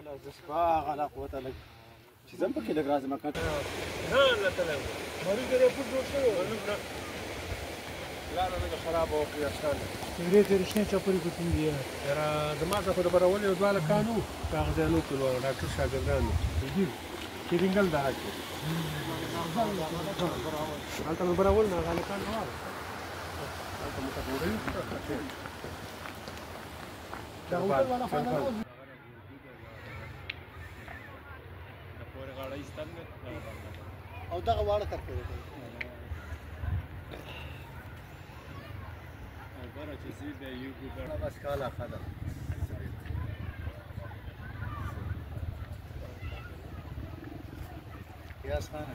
لا زسباغ لا قوة لك شي ذنبك لك لازم كان لا تلعب مريض ده كله شو لا خراب او يا استاذ تريد رشنه چپری کوتین دی ترى دماغه خو د برول یو ځاله کانو کاغذانو کلو ډاکټر شاګردانو دی چې دنګل دا کی هلته مې برول نه غالي کان واره هلته مو تقولي دا هوټل والا فاضل او دغه واړه تر کوي برا چې سي به یو کو بس کالا خدم قیاس خانه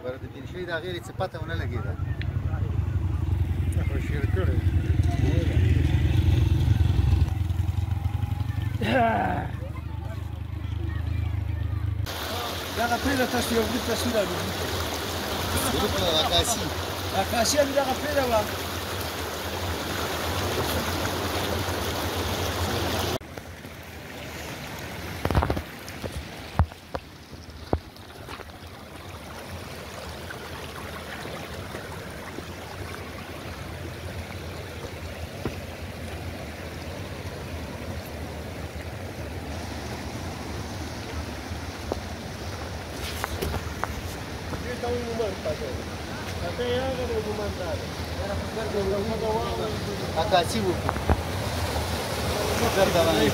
ورته دین شوی دا غیر څه پته ونه لګیدا خو شیر کړی دغه پیله تاسو یو بل تاسو دا عکاسي دغه پیله وا عکاسي وکړو څه درته وایي